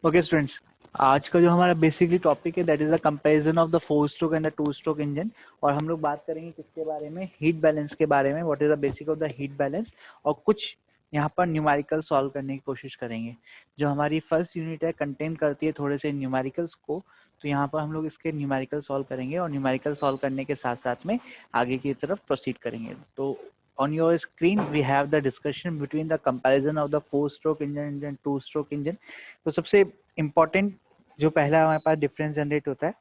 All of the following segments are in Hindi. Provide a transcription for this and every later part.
ओके स्टूडेंट्स, आज का जो हमारा बेसिकली टॉपिक है that is the comparison of the 4 stroke and the 2 stroke engine. और हम लोग बात करेंगे किसके बारे में, हीट बैलेंस के बारे में। What is the basic of the heat balance, और कुछ यहाँ पर न्यूमेरिकल सॉल्व करने की कोशिश करेंगे। जो हमारी फर्स्ट यूनिट है कंटेन करती है थोड़े से न्यूमेरिकल्स को, तो यहाँ पर हम लोग इसके न्यूमेरिकल सॉल्व करेंगे और न्यूमेरिकल सॉल्व करने के साथ साथ में आगे की तरफ प्रोसीड करेंगे। तो on your screen we have the discussion between the comparison of the 4 stroke engine and 2 stroke engine। तो सबसे इम्पोर्टेंट जो पहला हमारे पास डिफरेंस जनरेट होता है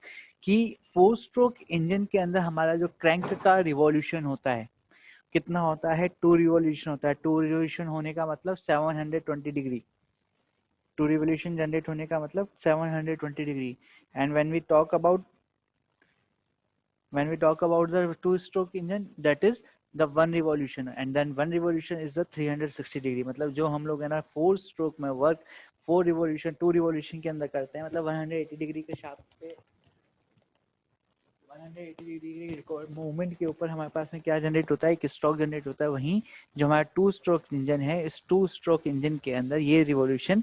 कि 4 स्ट्रोक इंजन के अंदर हमारा जो क्रैंक का रिवॉल्यूशन होता है कितना होता है, 2 रिवॉल्यूशन होता है। 2 रिवॉल्यूशन होने का मतलब 720 डिग्री। 2 रिवॉल्यूशन जनरेट होने का मतलब 720 degree. And when we talk about the 2 stroke engine, that is the 1 revolution, and then 1 revolution is the 360 degree. मतलब जो हम लोग है ना 4 स्ट्रोक में वर्क 4 रिवॉल्यूशन 2 रिवॉल्यूशन के अंदर करते हैं, मतलब 180 डिग्री के शाफ्ट पे 180 डिग्री मूवमेंट के ऊपर हमारे पास में क्या जनरेट होता है, एक स्ट्रोक जनरेट होता है। वहीं जो हमारा 2 स्ट्रोक इंजन है, इस 2 स्ट्रोक इंजन के अंदर ये रिवॉल्यूशन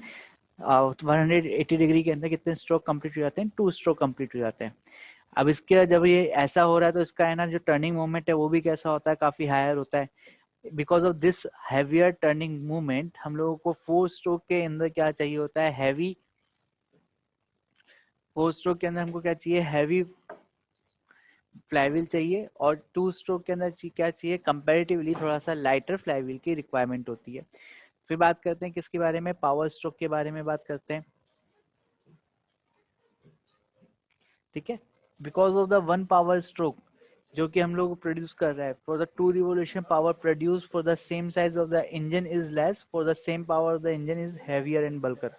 180 डिग्री के अंदर कितने स्ट्रोक कंप्लीट हो जाते हैं, 2 स्ट्रोक कंप्लीट हो जाते हैं। अब इसके जब ये ऐसा हो रहा है तो इसका है ना जो टर्निंग मोमेंट है वो भी कैसा होता है, काफी हायर होता है। Because of this heavier turning movement हम लोगों को 4 स्ट्रोक के अंदर क्या चाहिए होता है, हैवी। 4 स्ट्रोक के अंदर हमको क्या चाहिए, हैवी फ्लाईव्हील चाहिए। और 2 स्ट्रोक के अंदर क्या चाहिए, कंपैरेटिवली थोड़ा सा लाइटर फ्लाईव्हील की रिक्वायरमेंट होती है। फिर बात करते हैं किसके बारे में, पावर स्ट्रोक के बारे में बात करते हैं। ठीक है, because of the 1 power stroke जो कि हम लोग प्रोड्यूस कर रहा है, for the 2 revolution power produce for the same size of the engine is less, for the same power of the engine is heavier and bulkier.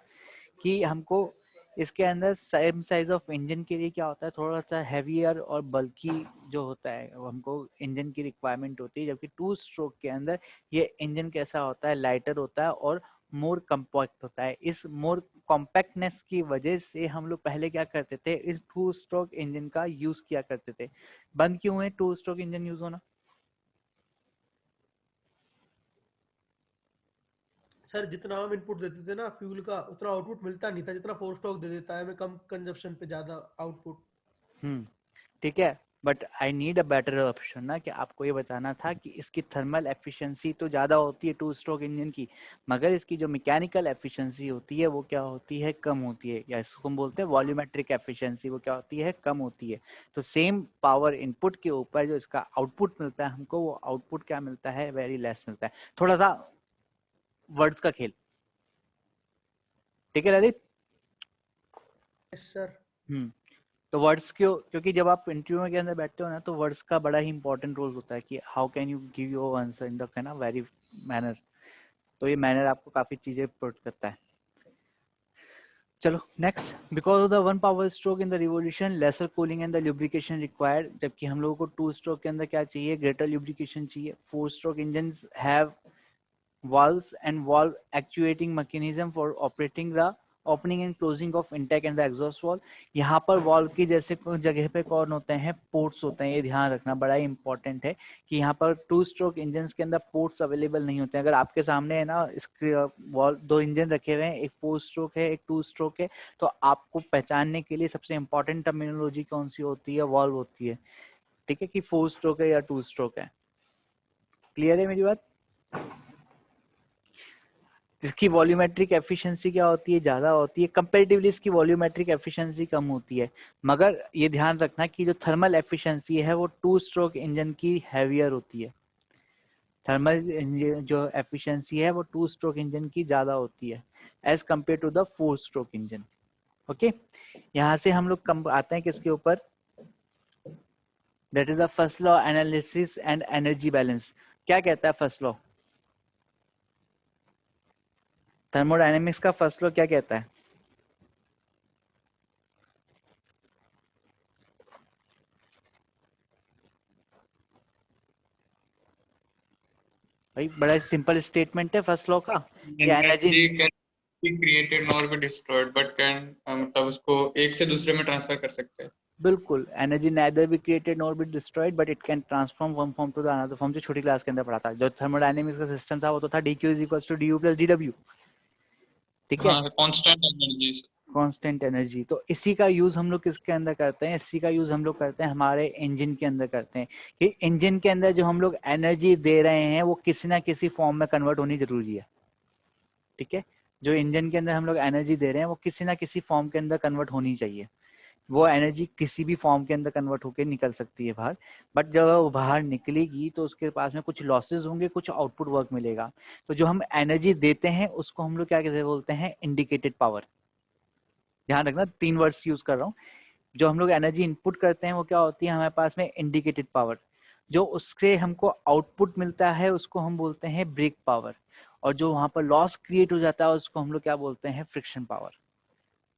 कि हमको इसके अंदर सेम साइज ऑफ इंजन के लिए क्या होता है, थोड़ा सा हैवियर और बल्की जो होता है वो हमको इंजन की रिक्वायरमेंट होती है। जबकि 2 स्ट्रोक के अंदर ये इंजन कैसा होता है, लाइटर होता है और मोर कम्पैक्ट होता है। इस मोर कॉम्पैक्टनेस की वजह से हम लोग पहले क्या करते थे, इस 2 स्ट्रोक इंजन का यूज किया करते थे। बंद क्यों है 2 स्ट्रोक इंजन यूज होना? सर जितना हम इनपुट देते थे ना फ्यूल का उतना आउटपुट मिलता नहीं था, जितना 4 स्ट्रोक दे देता है हमें कम कंजप्शन पे ज्यादा आउटपुट। ठीक है, but I need a better option ना, कि आपको ये बताना था कि इसकी थर्मल एफिशिएंसी तो ज़्यादा होती है 2 स्ट्रोक इंजन की, मगर इसकी जो मैकेनिकल एफिशिएंसी होती है वो क्या होती है, कम होती है। या इसको हम बोलते हैं वॉल्यूमेट्रिक एफिशिएंसी, वो क्या होती है, कम होती है। तो सेम पावर इनपुट के ऊपर जो इसका आउटपुट मिलता है हमको, वो आउटपुट क्या मिलता है, वेरी लेस मिलता है। थोड़ा सा वर्ड्स का खेल। ठीक है ललित? Yes sir. तो वर्ड्स क्यों, क्योंकि जब आप इंटरव्यू के अंदर बैठते हो ना तो वर्ड्स का बड़ा ही इंपॉर्टेंट रोल होता है कि how can you give your answer in the ना वेरी मैनर। तो ये मैनर आपको काफी चीजें प्रोवाइड करता है। चलो next, because of the 1 power stroke in the revolution lesser cooling and the lubrication required. जबकि हम लोगों को 2 स्ट्रोक के अंदर क्या चाहिए, ग्रेटर ल्यूब्रिकेशन चाहिए। 4 stroke engine have valves and valve actuating mechanism for operating the opening and closing of intake and the exhaust valve। यहाँ पर valve की जैसे जगह पे कौन होते हैं, ports होते हैं। ये ध्यान रखना बड़ा ही important है कि यहाँ पर 2 स्ट्रोक इंजन के अंदर ports अवेलेबल नहीं होते हैं। अगर आपके सामने है ना valve 2 इंजन रखे हुए हैं, एक 4 स्ट्रोक है एक 2 स्ट्रोक है, तो आपको पहचानने के लिए सबसे इंपॉर्टेंट टर्मिनोलॉजी कौन सी होती है, valve होती है। ठीक है, कि 4 स्ट्रोक है या 2 स्ट्रोक है। क्लियर है मेरी बात? इसकी वॉल्यूमेट्रिक एफिशिएंसी क्या होती है, ज्यादा होती है। कंपैरेटिवली इसकी वॉल्यूमेट्रिक एफिशिएंसी कम होती है। मगर ये ध्यान रखना कि जो थर्मल एफिशिएंसी है वो 2 स्ट्रोक इंजन की हैवियर होती है। थर्मल जो एफिशिएंसी है वो 2 स्ट्रोक इंजन की ज्यादा होती है as compare to the 4 stroke engine. Okay, यहाँ से हम लोग आते हैं किसके ऊपर, that is the first law, analysis and energy balance. क्या कहता है फर्स्ट लॉ, थर्मोडायनेमिक्स का फर्स्ट लॉ क्या कहता है? भाई बड़ा सिंपल स्टेटमेंट है फर्स्ट लॉ का, कि energy energy can be created nor be destroyed but can मतलब उसको एक से दूसरे में ट्रांसफर कर सकते हैं। बिल्कुल, energy neither be created nor be destroyed but it can transform one form to the another form. जो छोटी क्लास के अंदर पढ़ा था, जो थर्मोडायनेमिक्स का सिस्टम था वो तो था dq is equal to du plus dw। ठीक है, हाँ, कांस्टेंट एनर्जी। Constant energy. तो इसी का यूज हम लोग किसके अंदर करते हैं, इसी का यूज हम लोग करते हैं हमारे इंजन के अंदर करते हैं कि इंजन के अंदर जो हम लोग एनर्जी दे रहे हैं वो किसी ना किसी फॉर्म में कन्वर्ट होनी जरूरी है। ठीक है, जो इंजन के अंदर हम लोग एनर्जी दे रहे हैं वो किसी ना किसी फॉर्म के अंदर कन्वर्ट होनी चाहिए। वो एनर्जी किसी भी फॉर्म के अंदर कन्वर्ट होकर निकल सकती है बाहर, बट जब वो बाहर निकलेगी तो उसके पास में कुछ लॉसेस होंगे, कुछ आउटपुट वर्क मिलेगा। तो जो हम एनर्जी देते हैं उसको हम लोग क्या कहते बोलते हैं, इंडिकेटेड पावर। ध्यान रखना 3 वर्ड्स यूज कर रहा हूँ। जो हम लोग एनर्जी इनपुट करते हैं वो क्या होती है हमारे पास में, इंडिकेटेड पावर। जो उससे हमको आउटपुट मिलता है उसको हम बोलते हैं ब्रेक पावर, और जो वहां पर लॉस क्रिएट हो जाता है उसको हम लोग क्या बोलते हैं, फ्रिक्शन पावर।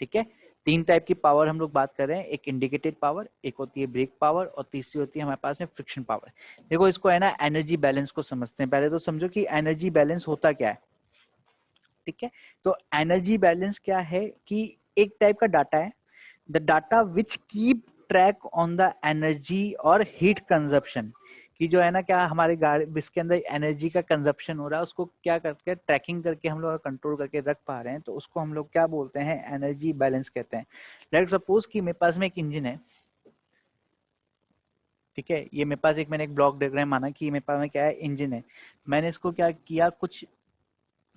ठीक है, 3 टाइप की पावर हम लोग बात कर रहे हैं, एक इंडिकेटेड पावर, एक होती है ब्रेक पावर, और तीसरी होती है हमारे पास में फ्रिक्शन पावर। देखो इसको है ना एनर्जी बैलेंस को समझते हैं। पहले तो समझो कि एनर्जी बैलेंस होता क्या है। ठीक है, तो एनर्जी बैलेंस क्या है कि एक टाइप का डाटा है, the data which keep track on the energy और हीट कंजप्शन, कि जो है ना क्या हमारे गाड़ी इसके अंदर एनर्जी का कंजप्शन हो रहा है उसको क्या करके ट्रैकिंग करके हम लोग कंट्रोल करके रख पा रहे हैं, तो उसको हम लोग क्या बोलते हैं, एनर्जी बैलेंस कहते हैं। लेट सपोज कि मेरे पास में एक इंजन है। ठीक है, ये मेरे पास मैंने एक ब्लॉक डायग्राम माना कि मेरे पास में क्या है, इंजन है। मैंने इसको क्या किया, कुछ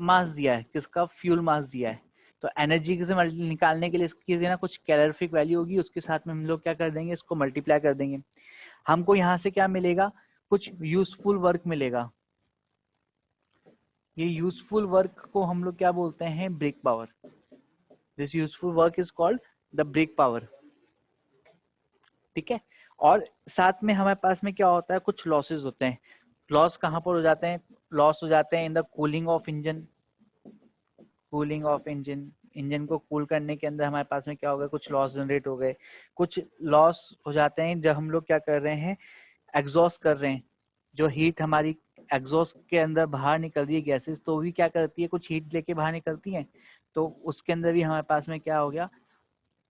मास दिया है, किसका, फ्यूल मास दिया है। तो एनर्जी से निकालने के लिए इसकी ना कुछ कैलोरीफिक वैल्यू होगी, उसके साथ में हम लोग क्या कर देंगे, इसको मल्टीप्लाई कर देंगे। हमको यहाँ से क्या मिलेगा, कुछ यूजफुल वर्क मिलेगा। ये यूजफुल वर्क को हम लोग क्या बोलते हैं, brake power. This useful work is called the brake power. ठीक है, और साथ में हमारे पास में क्या होता है, कुछ लॉसेस होते हैं। लॉस कहाँ पर हो जाते हैं, लॉस हो जाते हैं in the cooling of engine. Cooling of engine, engine को कूल करने के अंदर हमारे पास में क्या हो गया, कुछ लॉस जनरेट हो गए। कुछ लॉस हो जाते हैं जब हम लोग क्या कर रहे हैं, एग्जॉस्ट कर रहे हैं। जो हीट हमारी एग्जॉस्ट के अंदर बाहर निकल रही है गैसेस, तो भी क्या करती है, कुछ हीट लेके बाहर निकलती हैं। तो उसके अंदर भी हमारे पास में क्या हो गया,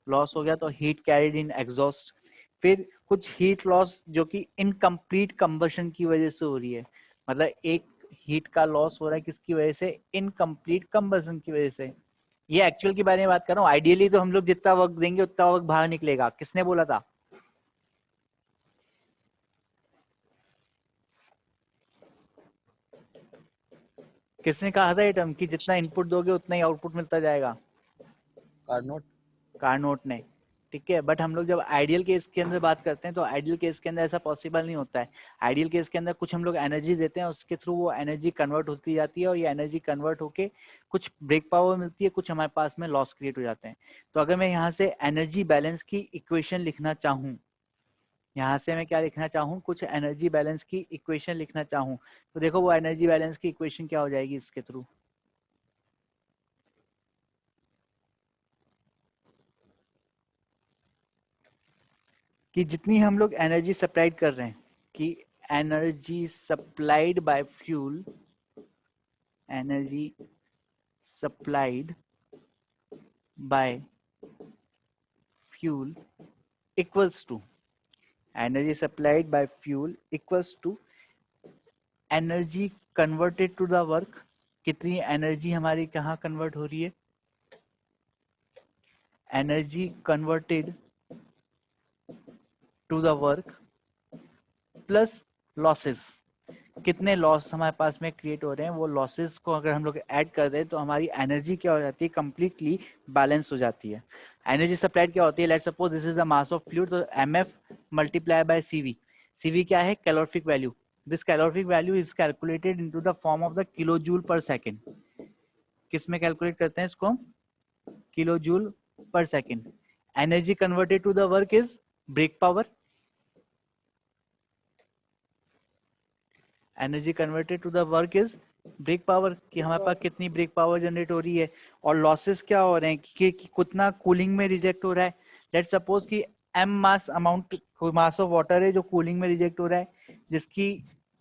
लॉस हो गया। तो हीट कैरिड इन एग्जॉस्ट। फिर कुछ हीट लॉस जो कि इनकम्प्लीट कंबशन की वजह से हो रही है, मतलब एक हीट का लॉस हो रहा है किसकी वजह से, इनकम्प्लीट कंबशन की वजह से। ये एक्चुअल के बारे में बात कर रहा हूँ। आइडियली तो हम लोग जितना वक्त देंगे उतना वक्त बाहर निकलेगा। किसने बोला था, किसने कहा था ये टर्म कि जितना इनपुट दोगे उतना ही आउटपुट मिलता जाएगा, कार्नोट। कार्नोट ने। ठीक है, बट हम लोग जब आइडियल केस के अंदर बात करते हैं तो आइडियल केस के अंदर ऐसा पॉसिबल नहीं होता है। आइडियल केस के अंदर कुछ हम लोग एनर्जी देते हैं, उसके थ्रू वो एनर्जी कन्वर्ट होती जाती है, और ये एनर्जी कन्वर्ट होके कुछ ब्रेक पावर मिलती है, कुछ हमारे पास में लॉस क्रिएट हो जाते हैं। तो अगर मैं यहाँ से एनर्जी बैलेंस की इक्वेशन लिखना चाहूँ, यहाँ से मैं क्या लिखना चाहूँ, कुछ एनर्जी बैलेंस की इक्वेशन लिखना चाहूँ, तो देखो वो एनर्जी बैलेंस की इक्वेशन क्या हो जाएगी इसके थ्रू। कि जितनी हम लोग एनर्जी सप्लाइड कर रहे हैं, कि energy supplied by fuel, energy supplied by fuel equals to, energy supplied by fuel equals to energy converted to the work. कितनी एनर्जी हमारी कहाँ कन्वर्ट हो रही है, energy converted to the work plus losses. कितने लॉस हमारे पास में क्रिएट हो रहे हैं, वो लॉसेस को अगर हम लोग ऐड कर दें तो हमारी एनर्जी क्या हो जाती है, कंप्लीटली बैलेंस हो जाती है। एनर्जी सप्लाइड क्या होती है, let's suppose this is the mass of fluid, तो mf multiply by cv। cv क्या है, calorific value. This calorific value is calculated into the form of the kilo joule per second. किस में कैलकुलेट करते हैं इसको, kilo joule per second. Energy converted to the work is brake power. Energy converted to the work is brake power, कि हमारे पास कितनी ब्रेक पावर जनरेट हो रही है। और लॉसेस क्या हो रहे हैं कि कितना कूलिंग में रिजेक्ट हो रहा है। लेट्स सपोज कि m mass amount, mass of water है जो कूलिंग में रिजेक्ट हो रहा है, जिसकी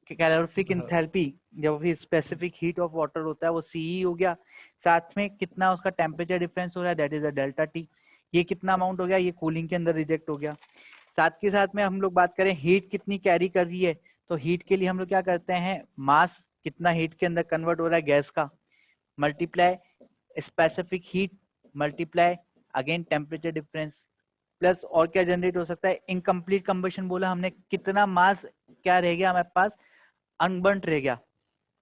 कैलोरीफिक एंथैल्पी, जब भी स्पेसिफिक हीट ऑफ वाटर होता है वो CE हो गया। साथ में कितना उसका टेम्परेचर डिफरेंस हो रहा है, that is a delta T। ये कितना अमाउंट हो गया, ये कूलिंग के अंदर रिजेक्ट हो गया। साथ के साथ में हम लोग बात करें हीट कितनी कैरी कर रही है, तो हीट के लिए हम लोग क्या करते हैं, मास कितना हीट के अंदर कन्वर्ट हो रहा है गैस का, multiply specific heat multiply again temperature difference, plus और क्या जनरेट हो सकता है, इनकम्प्लीट कंबशन बोला हमने, कितना मास क्या रह गया हमारे पास, अनबर्न्ड रह गया,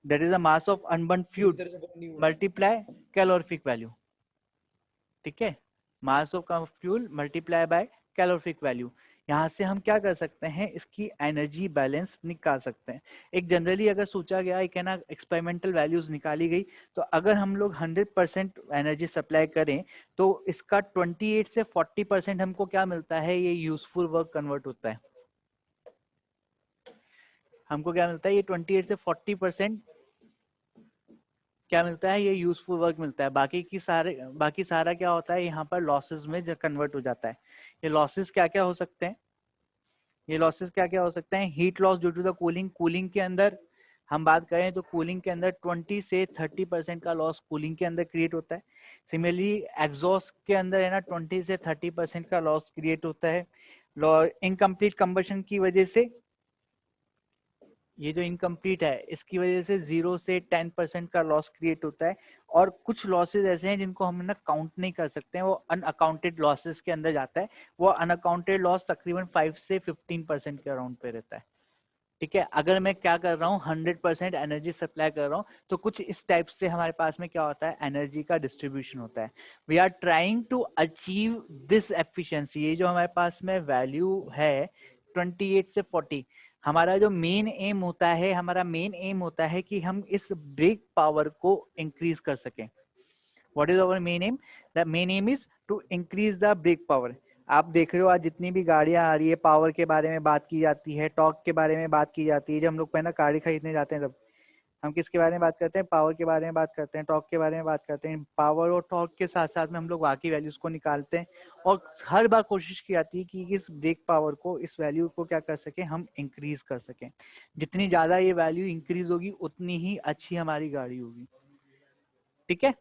that is the mass of unburned fuel multiply calorific value, ठीक है, mass of fuel multiply by calorific value. यहाँ से हम क्या कर सकते हैं, इसकी एनर्जी बैलेंस निकाल सकते हैं। एक जनरली अगर सोचा गया एक है ना एक्सपेरिमेंटल वैल्यूज निकाली गई, तो अगर हम लोग 100% एनर्जी सप्लाई करें तो इसका 28 से 40% हमको क्या मिलता है, ये यूजफुल वर्क कन्वर्ट होता है। हमको क्या मिलता है, ये 28 से 40% क्या मिलता है, ये यूजफुल वर्क मिलता है। बाकी सारा क्या होता है, यहाँ पर लॉसेस में कन्वर्ट हो जाता है। ये लॉसेस क्या क्या हो सकते हैं, ये लॉसेस क्या क्या हो सकते हैं, heat loss due to the cooling, cooling के अंदर हम बात करें तो कूलिंग के अंदर 20 से 30% का लॉस कूलिंग के अंदर क्रिएट होता है। सिमिलरली एग्जॉस्ट के अंदर है ना 20 से 30% का लॉस क्रिएट होता है। इनकम्प्लीट कंबशन की वजह से, ये जो इनकम्प्लीट है इसकी वजह से 0 से 10% का लॉस क्रिएट होता है। और कुछ लॉसेस ऐसे हैं जिनको हम ना काउंट नहीं कर सकते हैं, वो अनअकाउंटेड लॉसेस के अंदर जाता है। वो अनअकाउंटेड लॉस तकरीबन 5 से 15% के अराउंड पे रहता है, ठीक है। अगर मैं क्या कर रहा हूँ 100% एनर्जी सप्लाई कर रहा हूँ, तो कुछ इस टाइप से हमारे पास में क्या होता है, एनर्जी का डिस्ट्रीब्यूशन होता है। We are trying to achieve this efficiency. ये जो हमारे पास में वैल्यू है 28 से 40, हमारा जो मेन एम होता है, हमारा मेन एम होता है कि हम इस ब्रेक पावर को इंक्रीज कर सकें। What is our main aim, the main aim is to increase the brake power. आप देख रहे हो आज जितनी भी गाड़ियां आ रही है, पावर के बारे में बात की जाती है, टॉर्क के बारे में बात की जाती है। जब हम लोग पहले गाड़ी खरीदने जाते हैं तब हम किसके बारे में बात करते हैं, पावर के बारे में बात करते हैं, टॉर्क के बारे में बात करते हैं। पावर और टॉर्क के साथ साथ में हम लोग बाकी वैल्यूज को निकालते हैं, और हर बार कोशिश की जाती है कि इस ब्रेक पावर को, इस वैल्यू को क्या कर सके, हम इंक्रीज कर सकें। जितनी ज्यादा ये वैल्यू इंक्रीज होगी उतनी ही अच्छी हमारी गाड़ी होगी, ठीक है।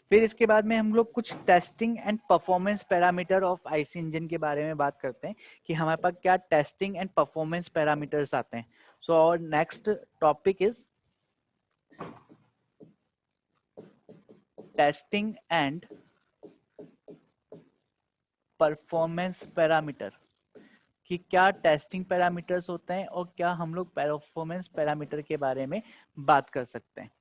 फिर इसके बाद में हम लोग कुछ testing and performance parameter of IC engine के बारे में बात करते हैं कि हमारे पास क्या टेस्टिंग एंड परफॉर्मेंस पैरामीटर्स आते हैं। So our next topic is testing and performance parameter, कि क्या टेस्टिंग पैरामीटर्स होते हैं और क्या हम लोग परफॉर्मेंस पैरामीटर के बारे में बात कर सकते हैं।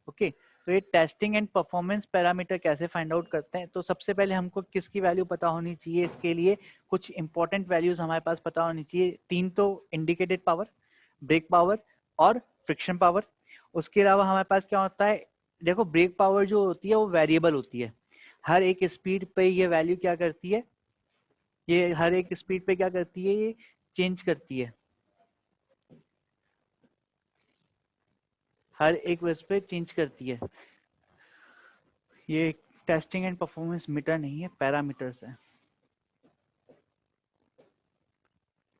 ओके तो ये टेस्टिंग एंड परफॉर्मेंस पैरामीटर कैसे फाइंड आउट करते हैं, तो सबसे पहले हमको किसकी वैल्यू पता होनी चाहिए, इसके लिए कुछ इंपॉर्टेंट वैल्यूज हमारे पास पता होनी चाहिए। 3 तो इंडिकेटेड पावर, ब्रेक पावर और फ्रिक्शन पावर। उसके अलावा हमारे पास क्या होता है, देखो ब्रेक पावर जो होती है वो वेरिएबल होती है, हर एक स्पीड पे ये वैल्यू क्या करती है, ये हर एक स्पीड पे क्या करती है, ये चेंज करती है, हर एक वेस पे चेंज करती है। ये टेस्टिंग एंड परफॉर्मेंस मीटर नहीं है, पैरामीटर्स है,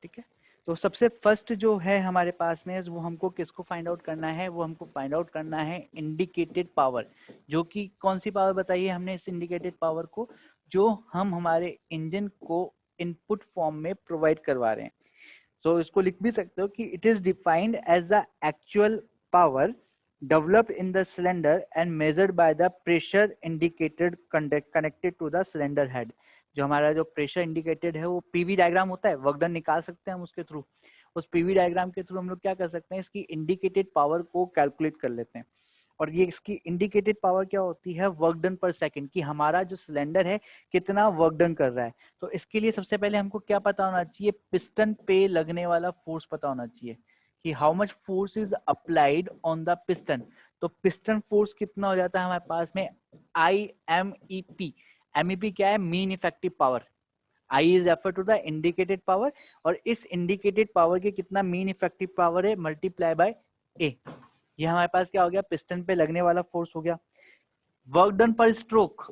ठीक है। तो सबसे फर्स्ट जो है हमारे पास में वो हमको किसको फाइंड आउट करना है, वो हमको फाइंड आउट करना है इंडिकेटेड पावर। जो कि कौन सी पावर बताई है हमने इस इंडिकेटेड पावर को, जो हम हमारे इंजन को इनपुट फॉर्म में प्रोवाइड करवा रहे हैं। तो इसको लिख भी सकते हो कि it is defined as the actual power developed in the cylinder and measured by the pressure indicated connected to the cylinder head। जो हमारा जो प्रेशर इंडिकेटेड है वो पीवी डायग्राम होता है, वर्क डन निकाल सकते हैं हम उसके थ्रू। उस पीवी डायग्राम के थ्रू हम लोग क्या कर सकते हैं, इसकी इंडिकेटेड पावर को कैलकुलेट कर लेते हैं। और ये इसकी इंडिकेटेड पावर क्या होती है, वर्क डन पर सेकंड, कि हमारा जो सिलेंडर है कितना वर्क डन कर रहा है। तो इसके लिए सबसे पहले हमको क्या पता होना चाहिए, पिस्टन पे लगने वाला फोर्स पता होना चाहिए कि how much force is applied on the piston. तो पिस्टन फोर्स कितना हो जाता है हमारे पास में, IMEP। MEP क्या है, mean effective power. I is refer to the indicated power, और इस इंडिकेटेड पावर के कितना मीन इफेक्टिव पावर है, मल्टीप्लाई बाय A। ये हमारे पास क्या हो गया, पिस्टन पे लगने वाला फोर्स हो गया। वर्क डन पर स्ट्रोक,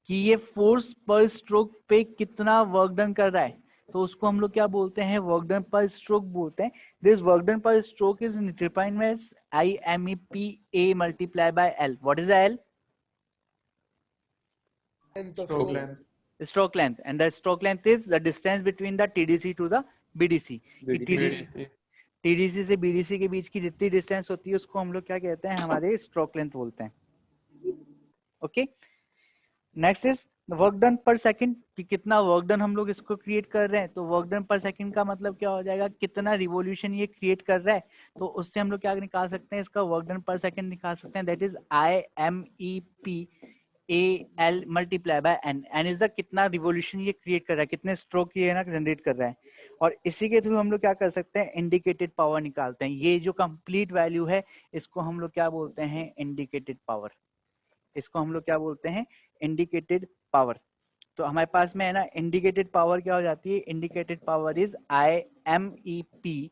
कि ये फोर्स पर स्ट्रोक पे कितना वर्क डन कर रहा है, तो उसको हम लोग क्या बोलते हैं, वर्क डन पर स्ट्रोक बोलते हैं। This work done per stroke is defined as IMEPA multiply by L। What is the L? Stroke length. Stroke length, and the stroke length is the distance between the TDC to the BDC। TDC से BDC के बीच की जितनी डिस्टेंस होती है उसको हम लोग क्या कहते हैं, हमारे स्ट्रोक लेंथ बोलते हैं। Okay next is work done पर सेकंड, कि कितना वर्क डन हम लोग इसको क्रिएट कर रहे हैं। तो वर्क डन पर सेकंड का मतलब क्या हो जाएगा, कितना रिवॉल्यूशन ये क्रिएट कर रहा है। तो उससे हम लोग क्या निकाल सकते हैं, इसका वर्क डन पर सेकंड निकाल सकते हैं, that is IMEP AL multiply by N. N is the कितना रिवॉल्यूशन ये क्रिएट कर रहा है, कितने स्ट्रोक ये ना जनरेट कर रहा है। और इसी के थ्रू हम लोग क्या कर सकते हैं, इंडिकेटेड पावर निकालते हैं। ये जो कंप्लीट वैल्यू है इसको हम लोग क्या बोलते हैं, इंडिकेटेड पावर। इसको हम लोग क्या बोलते हैं, इंडिकेटेड पावर। तो हमारे पास में है ना, इंडिकेटेड पावर क्या हो जाती है, indicated power is IMEP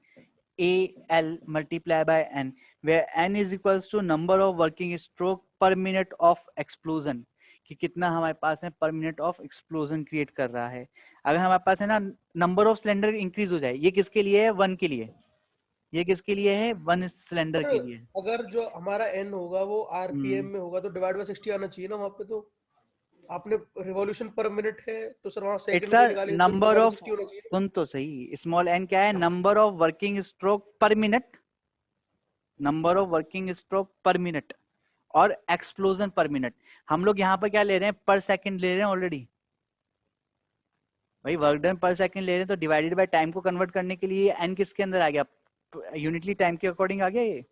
AL multiply by n, where n is equals to number of working stroke per minute of explosion, कि कितना हमारे पास है पर मिनट ऑफ एक्सप्लोजन क्रिएट कर रहा है। अगर हमारे पास है ना नंबर ऑफ सिलेंडर इंक्रीज हो जाए, ये किसके लिए है, वन के लिए, ये किसके लिए है, वन सिलेंडर के लिए। अगर जो हमारा n होगा वो RPM हम्म, में होगा तो डिवाइड बाय 60 आना चाहिए ना वहां पे। तो आपने रिवॉल्यूशन पर मिनट है तो सर वहां सेकंड इट्स में अ से निकालेंगे तो नंबर डिवाइड बाय ऑफ, 60 होना चाहिए। सुन तो सही, स्मॉल एन क्या है, नंबर ऑफ वर्किंग स्ट्रोक पर minute, number of working stroke पर मिनट, और एक्सप्लोजन पर मिनट। हम लोग यहाँ पर क्या ले रहे हैं, पर सेकंड ले रहे हैं ऑलरेडी। भाई वर्क डन पर सेकंड ले रहे हैं तो डिवाइडेड बाय टाइम को कन्वर्ट करने के लिए एन किसके अंदर आ गया, यूनिटली टाइम के अकॉर्डिंग आ गया ये।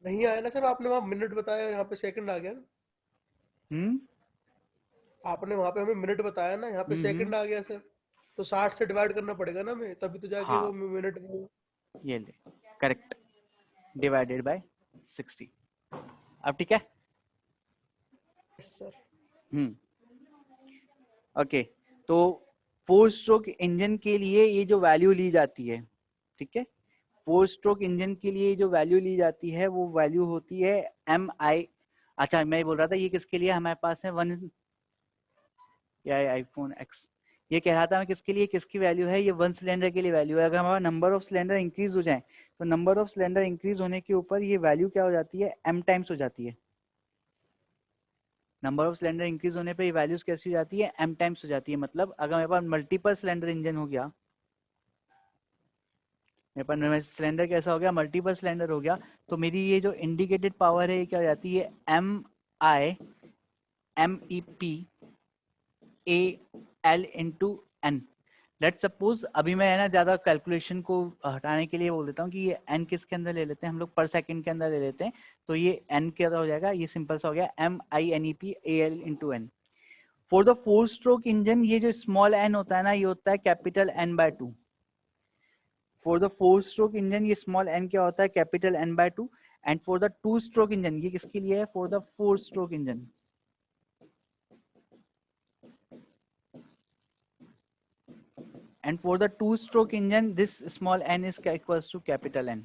नहीं आया ना सर, आपने वहां मिनट बताया, यहाँ पे सेकंड आ गया ना। हम्म आपने वहां पे हमें मिनट बताया ना, यहाँ पे हम्म। सेकंड आ गया सर। तो 60 से डिवाइड करना पड़ेगा ना हमें, तभी तो जाके वो हाँ मिनट। ये ले, करेक्ट, डिवाइडेड बाय 60। अब ठीक है। सर ओके, तो 4 स्ट्रोक इंजन के लिए ये जो वैल्यू ली जाती है, ठीक है, 4 स्ट्रोक इंजन के लिए जो वैल्यू ली जाती है वो वैल्यू होती है MI। अच्छा मैं बोल रहा था ये किसके लिए, हमारे पास है वन, क्या है आईफोन एक्स, ये कह रहा था मैं किसके लिए, किसकी वैल्यू है, ये वन सिलेंडर के लिए वैल्यू है। अगर हमारा नंबर ऑफ सिलेंडर इंक्रीज हो जाए तो नंबर ऑफ सिलेंडर इंक्रीज होने के ऊपर ये वैल्यू क्या हो जाती है, M टाइम्स हो जाती है। नंबर ऑफ सिलेंडर इंक्रीज होने पे ये वैल्यूज कैसी हो जाती है, M टाइम्स हो जाती है। मतलब अगर मेरे पास मल्टीपल सिलेंडर इंजन हो गया, मेरे पास सिलेंडर कैसा हो गया, मल्टीपल सिलेंडर हो गया, तो मेरी ये जो इंडिकेटेड पावर है ये क्या हो जाती है, MIMEP AL into N. Let suppose अभी मैं है ना ज्यादा कैलकुलेशन को हटाने के लिए बोल देता हूँ कि ये n किसके अंदर ले लेते हैं हम लोग, पर सेकंड के अंदर ले लेते हैं। तो ये n क्या हो जाएगा, ये सिंपल सा हो गया MINEP AL into N. For the 4 stroke engine ये जो स्मॉल n होता है ना, ये होता है capital N/2। For the 4 stroke engine ये स्मॉल n क्या होता है, capital N/2। And for the 2 stroke engine ये किसके लिए है, for the 4 stroke engine, and for the 2 stroke engine this small n is equals to capital N।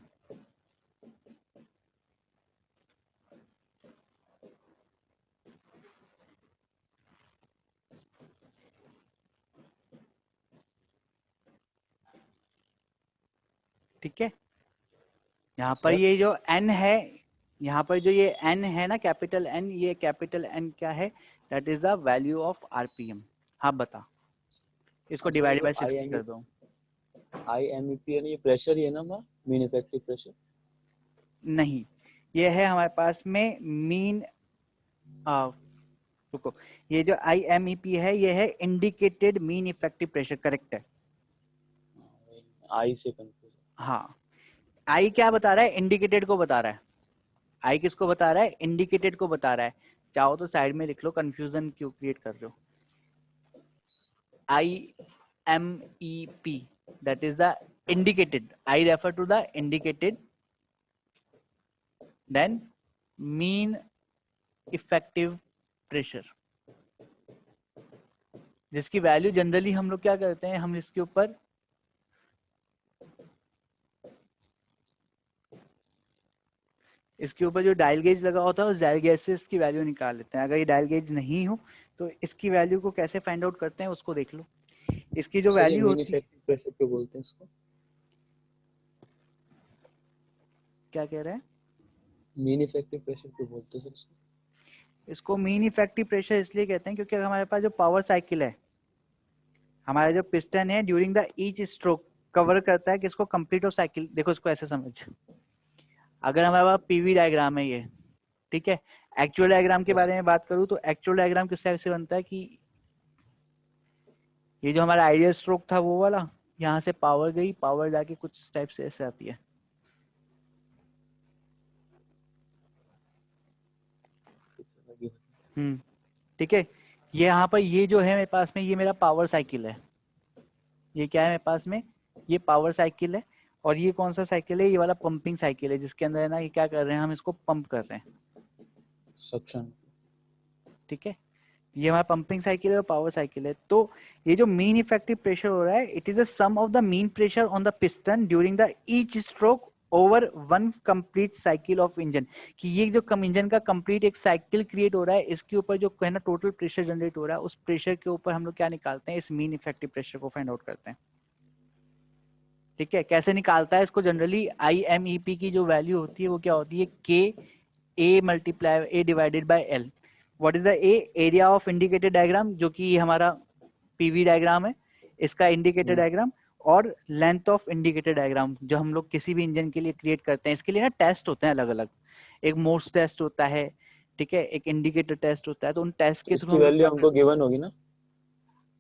ठीक है, यहाँ पर सर ये जो n है, यहाँ पर जो ये n है ना कैपिटल N, ये कैपिटल N क्या है, that is the value of RPM। हाँ बता, इसको सर डिवाइड जो बाय 60 कर दो। IMEP है ना, ये प्रेशर ही है ना हमारा मीन इफेक्टिव प्रेशर। नहीं, ये है हमारे पास में मीन, रुको, ये जो IMEP है ये है indicated mean effective pressure, correct है। आई से कंफ्यूज। हाँ, आई क्या बता रहा है, इंडिकेटेड को बता रहा है। आई किसको बता रहा है, इंडिकेटेड को बता रहा है। चाहो तो साइड में लिख लो, कंफ्यूजन क्यों क्रिएट कर रहे हो। IMEP that is the indicated, I refer to the indicated, then mean effective pressure, जिसकी वैल्यू जनरली हम लोग क्या करते हैं, हम इसके ऊपर जो डायल गेज लगा होता है उस डायल गेज से इसकी वैल्यू निकाल लेते हैं। अगर ये डायल गेज नहीं हो तो इसकी वैल्यू को कैसे फाइंड आउट करते हैं उसको देख लो। इसकी जो वैल्यू मीन होती, इफेक्टिव प्रेशर क्यों बोलते हैं इसको? क्या कह रहे हैं, मीन इफेक्टिव प्रेशर क्यों बोलते हैं सर इसको? इसको मीन इफेक्टिव प्रेशर इसलिए कहते हैं क्योंकि हमारे पास जो पावर साइकिल है, हमारा जो पिस्टन है during the each stroke cover करता है किसको, कंप्लीट ऑफ साइकिल। देखो इसको ऐसे समझ, अगर हमारे पास पीवी डायग्राम है ये, ठीक है। एक्चुअल डायग्राम के बारे में बात करूं तो एक्चुअल डायग्राम किस टाइप से बनता है कि ये जो हमारा आइडियल स्ट्रोक था वो वाला, यहाँ से पावर गई, पावर जाके कुछ इस टाइप से ऐसे आती है। ठीक है। ये यहाँ पर ये जो है मेरे पास में, ये मेरा पावर साइकिल है। ये क्या है मेरे पास में, ये पावर साइकिल है। और ये कौन सा साइकिल है, ये वाला पंपिंग साइकिल है, जिसके अंदर है ना ये क्या कर रहे हैं, हम इसको पंप कर रहे हैं। सक्शन। ठीक है, ये हमारा पंपिंग साइकिल है और पावर साइकिल है। तो ये जो मीन इफेक्टिव प्रेशर हो रहा है, it is the sum of the mean pressure on the piston during the each stroke over one complete cycle of engine. कि ये जो इंजन का कंप्लीट एक साइकिल क्रिएट हो रहा है, इसके ऊपर जो है ना टोटल प्रेशर जनरेट हो रहा है, उस प्रेशर के ऊपर हम लोग क्या निकालते हैं, इस मीन इफेक्टिव प्रेशर को फाइंड आउट करते हैं। ठीक है, कैसे निकालता है इसको, जनरली IMEP की जो वैल्यू होती है वो क्या होती है, KA multiply A divided by L। What is the A, area of indicated diagram, जो कि ये हमारा PV डायग्राम है, इसका इंडिकेटेड डायग्राम, और लेंथ ऑफ इंडिकेटेड डायग्राम जो हम लोग किसी भी इंजन के लिए क्रिएट करते हैं। इसके लिए ना टेस्ट होते हैं अलग अलग, एक मोर्स टेस्ट होता है, ठीक है, एक इंडिकेटर टेस्ट होता है। तो उन टेस्ट के थ्रू इसकी वैल्यू हमको गिवन होगी ना।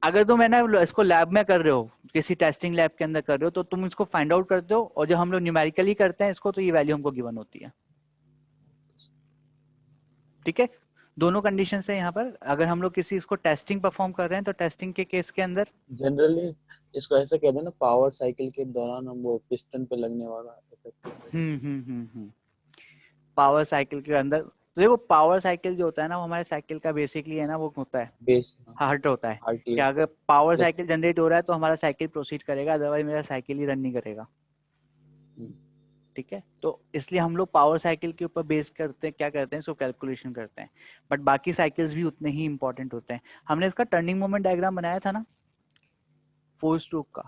अगर तुम है ना इसको लैब में कर रहे हो, किसी टेस्टिंग लैब के अंदर कर रहे हो, तो तुम इसको फाइंड आउट करते हो, और जब हम लोग न्यूमेरिकली करते हैं इसको, तो ये वैल्यू हमको गिवन होती है। ठीक है, दोनों कंडीशन है यहाँ पर। अगर हम लोग किसी इसको टेस्टिंग परफॉर्म कर रहे हैं, तो टेस्टिंग के केस के अंदर जनरली इसको ऐसे कहते हैं ना, पावर साइकिल के दौरान हम वो पिस्टन पे लगने वाला इफेक्ट। पावर साइकिल के अंदर तो देखो, पावर साइकिल जो होता है ना, वो हमारे साइकिल का बेसिकली है ना वो होता है बेस हार्ट होता है। कि अगर पावर साइकिल जनरेट हो रहा है तो हमारा साइकिल प्रोसीड करेगा, अदरवाइज मेरा साइकिल ही रन नहीं करेगा। ठीक है, तो इसलिए हम लोग पावर साइकिल के ऊपर बेस करते हैं, क्या करते हैं, इसको कैलकुलेशन करते हैं। बट बाकी साइकिल्स भी उतने ही इंपॉर्टेंट होते हैं। हमने इसका टर्निंग मोमेंट डायग्राम बनाया था ना 4 स्ट्रोक का,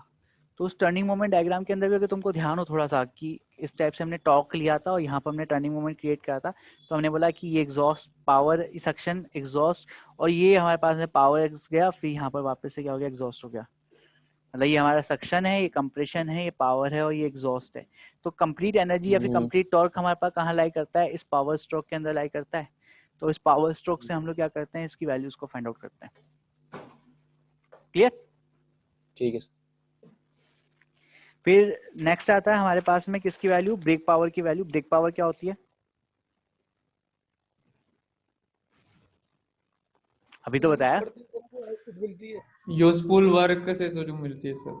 तो उस टर्निंग मोमेंट डायग्राम के अंदर भी अगर तुमको ध्यान हो थोड़ा सा, कि इस टाइप से हमने टॉर्क लिया था और यहाँ पर हमने टर्निंग मोमेंट क्रिएट करा था। तो हमने बोला कि ये एग्जॉस्ट पावर सक्शन एग्जॉस्ट, और ये हमारे पास में पावर गया, फिर यहाँ पर वापस से क्या हो गया, एग्जॉस्ट हो गया। मतलब ये हमारा सक्शन है, ये कंप्रेशन है, ये पावर है और ये एग्जॉस्ट है। तो कंप्लीट एनर्जी या फिर कंप्लीट टॉर्क हमारे पास कहाँ लाई करता है, इस पावर स्ट्रोक के अंदर लाई करता है। तो इस पावर स्ट्रोक से हम लोग क्या करते हैं, इसकी वैल्यूज को फाइंड आउट करते हैं। क्लियर? ठीक है। फिर नेक्स्ट आता है हमारे पास में किसकी वैल्यू, ब्रेक पावर की वैल्यू। ब्रेक पावर क्या होती है, अभी तो बताया, यूजफुल वर्क से तो जो मिलती है सर,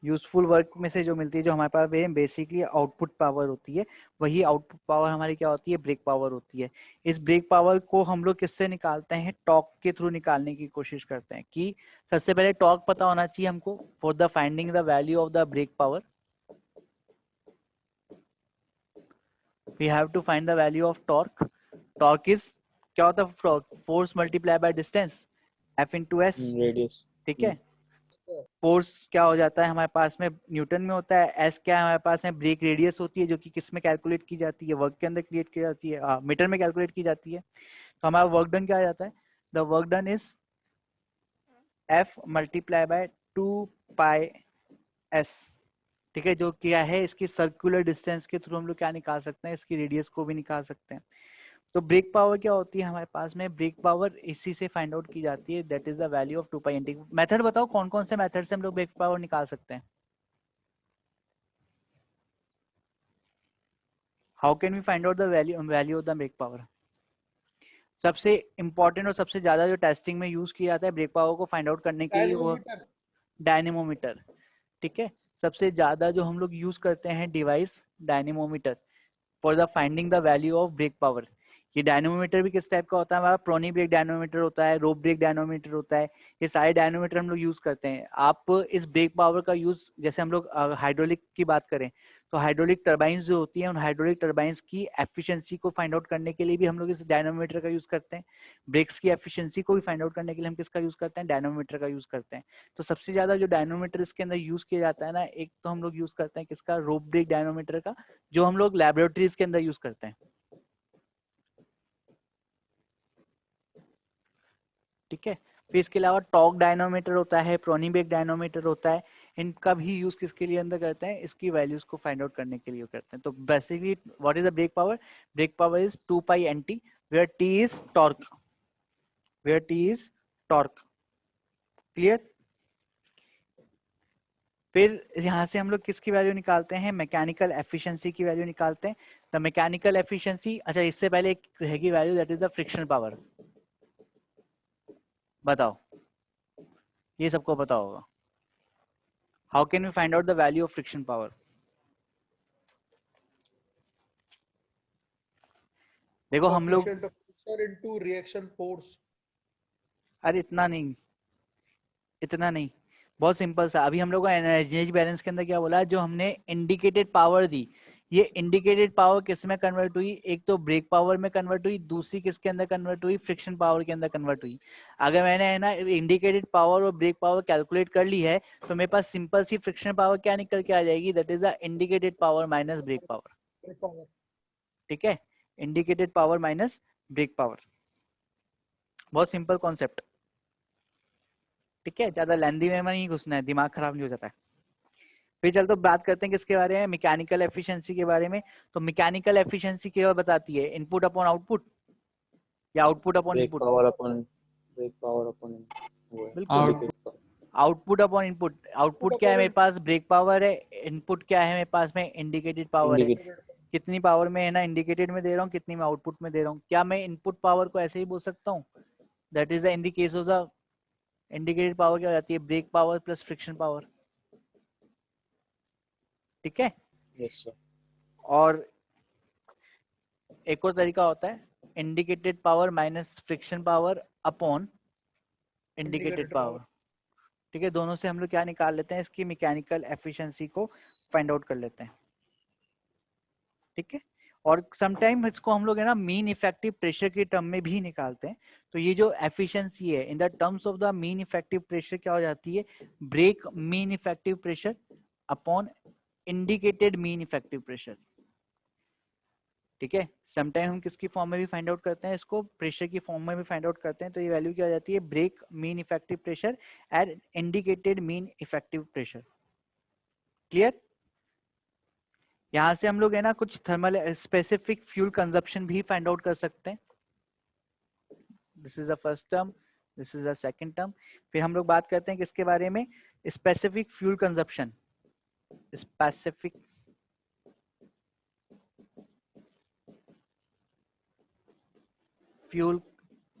यूजफुल वर्क में से जो मिलती है, जो हमारे पास बेसिकली आउटपुट पावर होती है, वही आउटपुट पावर हमारी क्या होती है, ब्रेक पावर होती है। इस ब्रेक पावर को हम लोग किससे निकालते हैं, टॉर्क के थ्रू निकालने की कोशिश करते हैं। कि सबसे पहले टॉर्क पता होना चाहिए हमको for the finding the value of the brake power. We have to find the value of torque. Torque is क्या होता है, force multiply by distance, F into S। Radius. ठीक है, फोर्स क्या हो जाता है हमारे पास में, न्यूटन में होता है। एस क्या है हमारे पास में, ब्रेक रेडियस होती है, जो कि किस में कैलकुलेट की जाती है, वर्क के अंदर क्रिएट की जाती है, मीटर में कैलकुलेट की जाती है। तो हमारा वर्क डन क्या आ जाता है, the work done is F multiply by 2πs। ठीक है, जो क्या है, इसकी सर्कुलर डिस्टेंस के थ्रू हम लोग क्या निकाल सकते हैं, इसकी रेडियस को भी निकाल सकते हैं। तो ब्रेक पावर क्या होती है हमारे पास में, ब्रेक पावर इसी से फाइंड आउट की जाती है, that is the value of 2π। Method बताओ कौन कौन से मेथड से हम लोग ब्रेक पावर निकाल सकते हैं। How can we find out the value of the brake power. सबसे इंपॉर्टेंट और सबसे ज्यादा जो टेस्टिंग में यूज किया जाता है ब्रेक पावर को फाइंड आउट करने के लिए, वो डायनेमोमीटर। ठीक है, सबसे ज्यादा जो हम लोग यूज करते हैं device, dynamometer, for the finding the value of brake power. ये डायनोमीटर भी किस टाइप का होता है, हमारा प्रोनी ब्रेक डायनोमीटर होता है, रोप ब्रेक डायनोमीटर होता है। ये सारे डायनोमीटर हम लोग यूज करते हैं। आप इस ब्रेक पावर का यूज, जैसे हम लोग हाइड्रोलिक की बात करें, तो हाइड्रोलिक टर्बाइंस जो होती है, उन हाइड्रोलिक टर्बाइंस की एफिशिएंसी को फाइंड आउट करने के लिए भी हम लोग इस डायनोमीटर का यूज करते हैं। ब्रेक्स की एफिशिएंसी को भी फाइंड आउट करने के लिए हम किसका यूज करते हैं, डायनोमीटर का यूज करते हैं। तो सबसे ज्यादा जो डायनोमीटर इसके अंदर यूज किया जाता है ना, एक तो हम लोग यूज करते हैं किसका, रोप ब्रेक डायनोमीटर का, जो हम लोग लैबोरेटरीज के अंदर यूज करते हैं। ठीक है, फिर इसके अलावा टॉर्क डायनोमीटर होता है, प्रोनीबेक डायनोमीटर होता है। इनका भी यूज किसके लिए अंदर करते हैं, इसकी वैल्यूज को फाइंड आउट करने के लिए करते हैं। तो basically what is the brake power, brake power is 2π NT, where T is torque, where T is torque. Clear? फिर यहाँ से हम लोग किसकी वैल्यू निकालते हैं? मैकेनिकल एफिशिएंसी की वैल्यू निकालते हैं. द मैकेनिकल एफिशिएंसी, अच्छा इससे पहले एक रहेगी value, that is the frictional power. बताओ, ये सबको पता होगा. How can we find out the value of friction power? देखो हम लोग, Coefficient of friction into reaction force. अरे इतना नहीं, इतना नहीं, बहुत सिंपल सा. अभी हम लोग एनर्जी बैलेंस के अंदर क्या बोला? जो हमने इंडिकेटेड पावर दी, ये इंडिकेटेड पावर किस में कन्वर्ट हुई? एक तो ब्रेक पावर में कन्वर्ट हुई, दूसरी किसके अंदर कन्वर्ट हुई? फ्रिक्शन पावर के अंदर कन्वर्ट हुई. अगर मैंने है ना इंडिकेटेड पावर और ब्रेक पावर कैलकुलेट कर ली है, तो मेरे पास सिंपल सी फ्रिक्शन पावर क्या निकल के आ जाएगी? That is the indicated power minus brake power. ठीक है, indicated power minus brake power. बहुत सिंपल कॉन्सेप्ट. ठीक है, ज्यादा लेंदी में नहीं घुसना है, दिमाग खराब नहीं हो जाता है. फिर चल तो बात करते हैं किसके बारे में? मैकेनिकल एफिशिएंसी के बारे में. तो मैकेनिकल एफिशिएंसी क्या बताती है? इनपुट अपॉन आउटपुट या output upon input? Brake power upon बिल्कुल, आउटपुट अपॉन इनपुट. आउटपुट क्या है मेरे पास? ब्रेक पावर है. इनपुट क्या है मेरे पास में? इंडिकेटेड पावर है. कितनी पावर में है ना इंडिकेटेड में दे रहा हूँ, कितनी मैं आउटपुट में दे रहा हूँ. क्या मैं इनपुट पावर को ऐसे ही बोल सकता हूँ? That is the in the case of the indicated power क्या हो जाती है? Brake power plus friction power. ठीक है. Yes sir. और एक और तरीका होता है indicated power minus friction power upon indicated power. ठीक है, दोनों से हम लोग क्या निकाल लेते हैं? इसकी मैकेनिकल एफिशिएंसी को फाइंड आउट कर लेते हैं. ठीक है, और समटाइम इसको हम लोग है ना मीन इफेक्टिव प्रेशर के टर्म में भी निकालते हैं. तो ये जो एफिशिएंसी है in the terms of the mean effective pressure क्या हो जाती है? Brake mean effective pressure upon indicated mean effective pressure. ठीक है, समटाइम हम किसकी फॉर्म में भी फाइंड आउट करते हैं? इसको प्रेशर की फॉर्म में भी फाइंड आउट करते हैं. तो ये वैल्यू क्या हो जाती है? Brake mean effective pressure and indicated mean effective pressure. Clear? यहां से हम लोग है ना कुछ थर्मल स्पेसिफिक फ्यूल कंजप्शन भी फाइंड आउट कर सकते हैं. This is the first term, this is the second term. फिर हम लोग बात करते हैं किसके बारे में? Specific fuel consumption. Specific fuel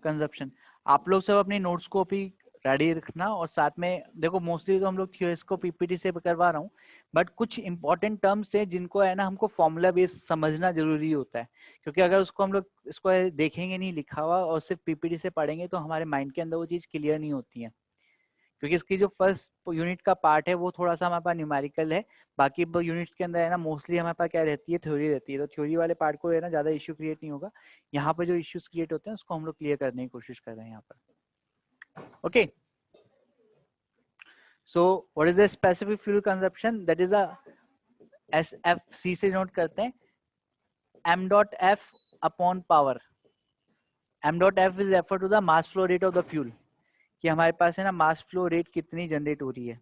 consumption. आप लोग सब अपने नोट्स को भी रेडी रखना, और साथ में देखो मोस्टली तो हम लोग थ्योरीज को पीपीटी से करवा रहा हूँ, बट कुछ इंपॉर्टेंट टर्म्स है जिनको है ना हमको फॉर्मूला बेस समझना जरूरी होता है. क्योंकि अगर उसको हम लोग इसको देखेंगे नहीं लिखा हुआ और सिर्फ पीपीटी से पढ़ेंगे, तो हमारे माइंड के अंदर वो चीज क्लियर नहीं होती है. क्योंकि इसकी जो फर्स्ट यूनिट का पार्ट है वो थोड़ा सा हमारे पास न्यूमेरिकल है. बाकी यूनिट्स के अंदर है ना मोस्टली हमारे पास क्या रहती है? थ्योरी रहती है. तो थ्योरी वाले पार्ट को है ना ज्यादा इश्यू क्रिएट नहीं होगा. यहाँ पे जो इश्यूज क्रिएट होते हैं उसको हम लोग क्लियर करने की कोशिश कर रहे हैं यहाँ पर. Okay, so what is the specific fuel consumption? That is a SFC से नोट करते हैं, m.f upon power. m.f is refer to the mass flow rate of the fuel, कि हमारे पास है ना मास फ्लो रेट कितनी जनरेट हो रही है.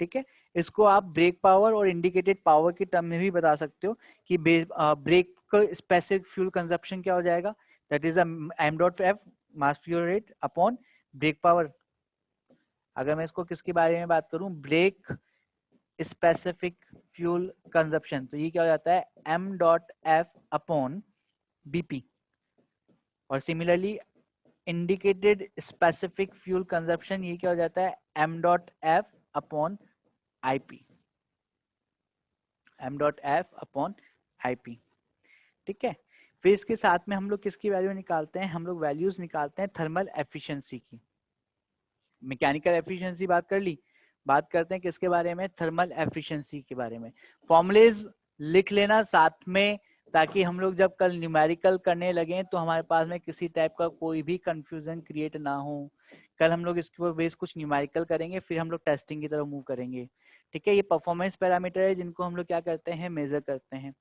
ठीक है, इसको आप ब्रेक पावर और इंडिकेटेड पावर के टर्म में भी बता सकते हो कि ब्रेक का स्पेसिफिक फ्यूल कंजप्शन क्या हो जाएगा? That is m.f mass flow rate upon brake power. अगर मैं इसको किसके बारे में बात करूं? ब्रेक स्पेसिफिक फ्यूल कंजप्शन, तो ये क्या हो जाता है? m.f upon bp. और similarly indicated specific fuel consumption, ये क्या हो जाता है? m.f upon ip. m.f upon ip. ठीक है, फिर इसके साथ में हम लोग किसकी वैल्यू निकालते हैं? हम लोग वैल्यूज निकालते हैं थर्मल एफिशिएंसी की. मैकेनिकल एफिशिएंसी बात कर ली, बात करते हैं किसके बारे में? थर्मल एफिशिएंसी के बारे में. फॉर्मुलेज लिख लेना साथ में, ताकि हम लोग जब कल न्यूमेरिकल करने लगे तो हमारे पास में किसी टाइप का कोई भी कंफ्यूजन क्रिएट ना हो. कल हम लोग इसके ऊपर बेस कुछ न्यूमेरिकल करेंगे, फिर हम लोग टेस्टिंग की तरफ मूव करेंगे. ठीक है, ये परफॉर्मेंस पैरामीटर है जिनको हम लोग क्या करते हैं? मेजर करते हैं.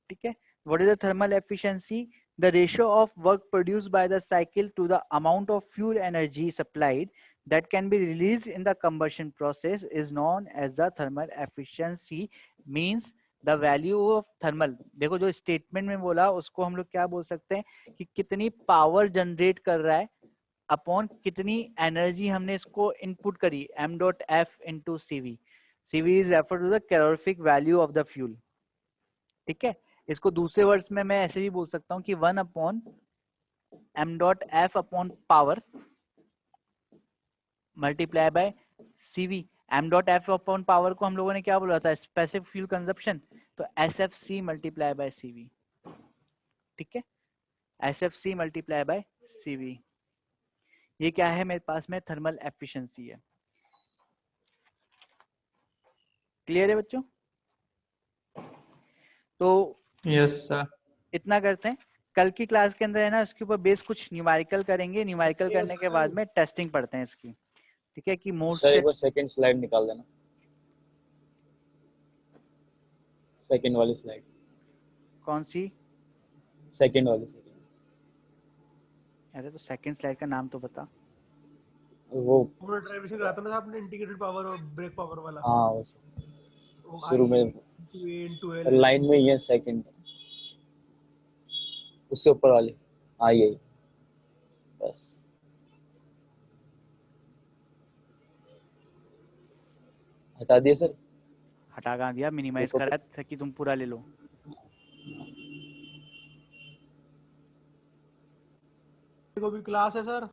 ठीक है, what is the thermal efficiency? The ratio of work produced by the cycle to the amount of fuel energy supplied that can be released in the combustion process is known as the thermal efficiency. Means the value of thermal, देखो जो स्टेटमेंट में बोला उसको हम लोग क्या बोल सकते हैं कि कितनी पावर जनरेट कर रहा है अपॉन कितनी एनर्जी हमने इसको इनपुट करी, m dot F into CV. CV is refer to the calorific value of the fuel. ठीक है, इसको दूसरे वर्ड्स में मैं ऐसे भी बोल सकता हूँ कि 1 upon m dot F upon power multiply by CV। m dot F upon power को हम लोगों ने क्या बोला था, स्पेसिफिक फ्यूल कंजप्शन, तो SFC मल्टीप्लाई बाय CV। ठीक है, SFC मल्टीप्लाई बाय CV, ये क्या है मेरे पास में थर्मल एफिशिएंसी है। क्लियर है बच्चों? तो यस सर। इतना करते हैं, कल की क्लास के अंदर है ना इसके ऊपर बेस कुछ न्यूमेरिकल करेंगे, न्यूमेरिकल करने के बाद में टेस्टिंग पढ़ते हैं इसकी। ठीक है, कि मोड सर एक बार सेकंड स्लाइड निकाल देना, सेकंड वाली स्लाइड, कौन सी? सेकंड वाली, सेकंड अरे तो सेकंड स्लाइड का नाम तो बता। वो पूरा ड्राइवेशन कराता ना आपने, इंटीग्रेटेड पावर और ब्रेक पावर वाला। हाँ वो शुरू में into L लाइन में ही है सेकंड, उससे ऊपर वाली, हाँ यही बस। हटा दिए सर? हटा कहाँ दिया, मिनिमाइज देखो करा था कि तुम पूरा ले लो। को भी क्लास है सर।